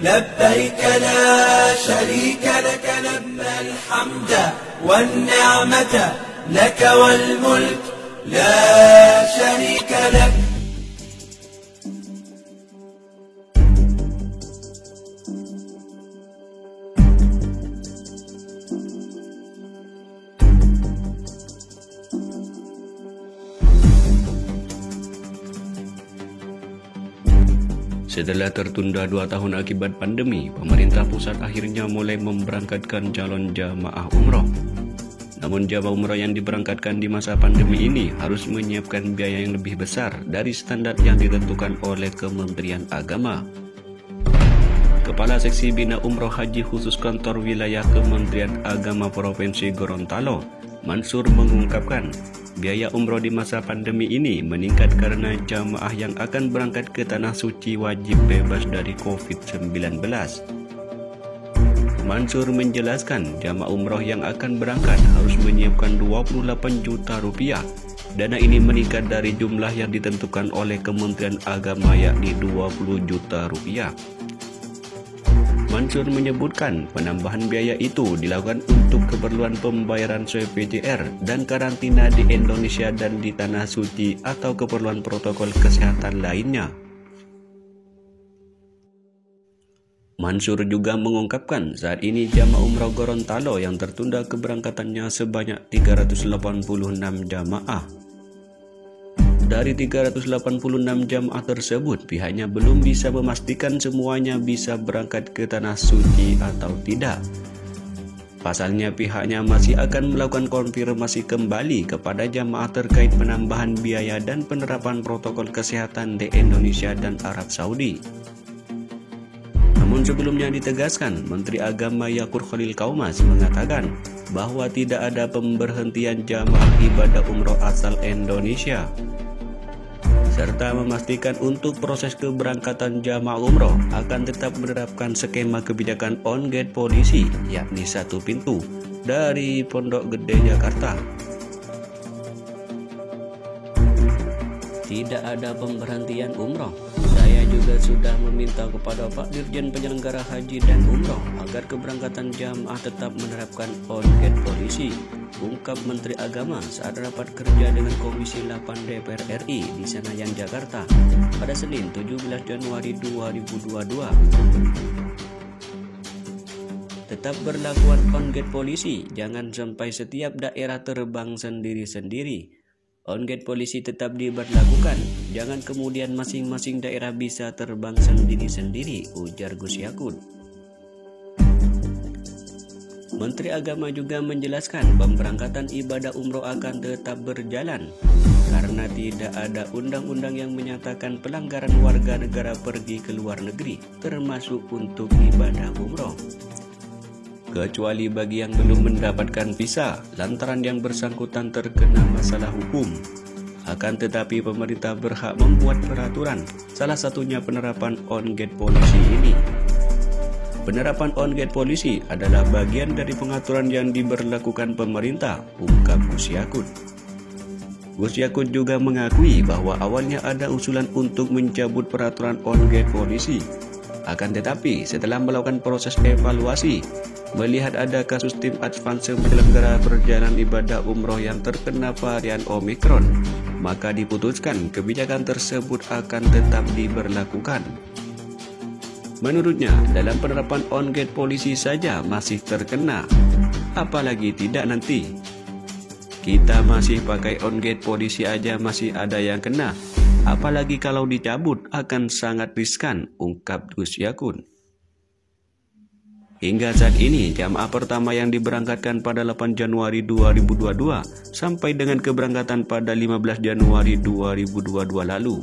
لبيك لا شريك لك لبى الحمد والنعمة لك والملك لا شريك لك. Setelah tertunda 2 tahun akibat pandemi, pemerintah pusat akhirnya mulai memberangkatkan calon jamaah umroh. Namun jamaah umroh yang diberangkatkan di masa pandemi ini harus menyiapkan biaya yang lebih besar dari standar yang ditentukan oleh Kementerian Agama. Kepala Seksi Bina Umroh Haji Khusus Kantor Wilayah Kementerian Agama Provinsi Gorontalo, Mansur mengungkapkan, biaya umroh di masa pandemi ini meningkat karena jamaah yang akan berangkat ke Tanah Suci wajib bebas dari COVID-19. Mansur menjelaskan jamaah umroh yang akan berangkat harus menyiapkan 28 juta rupiah. Dana ini meningkat dari jumlah yang ditentukan oleh Kementerian Agama yakni 20 juta rupiah. Mansur menyebutkan penambahan biaya itu dilakukan untuk keperluan pembayaran swab PCR dan karantina di Indonesia dan di Tanah Suci atau keperluan protokol kesehatan lainnya. Mansur juga mengungkapkan saat ini jamaah umroh Gorontalo yang tertunda keberangkatannya sebanyak 386 jamaah. Dari 386 jamaah tersebut, pihaknya belum bisa memastikan semuanya bisa berangkat ke Tanah Suci atau tidak. Pasalnya pihaknya masih akan melakukan konfirmasi kembali kepada jamaah terkait penambahan biaya dan penerapan protokol kesehatan di Indonesia dan Arab Saudi. Namun sebelumnya ditegaskan, Menteri Agama Yakut Khalil Kaumas mengatakan bahwa tidak ada pemberhentian jamaah ibadah umroh asal Indonesia, serta memastikan untuk proses keberangkatan jamaah umroh akan tetap menerapkan skema kebijakan on-gate polisi, yakni satu pintu dari Pondok Gede, Jakarta. Tidak ada pemberhentian umroh. Saya juga sudah meminta kepada Pak Dirjen Penyelenggara Haji dan Umroh agar keberangkatan jamaah tetap menerapkan on-gate polisi, ungkap Menteri Agama saat rapat kerja dengan Komisi 8 DPR RI di Senayan, Jakarta pada Senin 17 Januari 2022. Tetap berlakuan on-gate polisi, jangan sampai setiap daerah terbang sendiri-sendiri. On-gate polisi tetap diberlakukan, jangan kemudian masing-masing daerah bisa terbang sendiri-sendiri, ujar Gus Yakut. Menteri Agama juga menjelaskan pemberangkatan ibadah umroh akan tetap berjalan karena tidak ada undang-undang yang menyatakan pelanggaran warga negara pergi ke luar negeri, termasuk untuk ibadah umroh, kecuali bagi yang belum mendapatkan visa lantaran yang bersangkutan terkena masalah hukum. Akan tetapi pemerintah berhak membuat peraturan, salah satunya penerapan on-gate polisi ini. Penerapan on-gate polisi adalah bagian dari pengaturan yang diberlakukan pemerintah, ungkap Gus Yakut. Gus Yakut juga mengakui bahwa awalnya ada usulan untuk mencabut peraturan on-gate polisi. Akan tetapi setelah melakukan proses evaluasi, melihat ada kasus tim advance penyelenggara perjalanan ibadah umroh yang terkena varian Omikron, maka diputuskan kebijakan tersebut akan tetap diberlakukan. Menurutnya, dalam penerapan on-gate polisi saja masih terkena, apalagi tidak nanti. Kita masih pakai on-gate polisi aja masih ada yang kena, apalagi kalau dicabut akan sangat riskan, ungkap Gus Yakut. Hingga saat ini, jamaah pertama yang diberangkatkan pada 8 Januari 2022 sampai dengan keberangkatan pada 15 Januari 2022 lalu.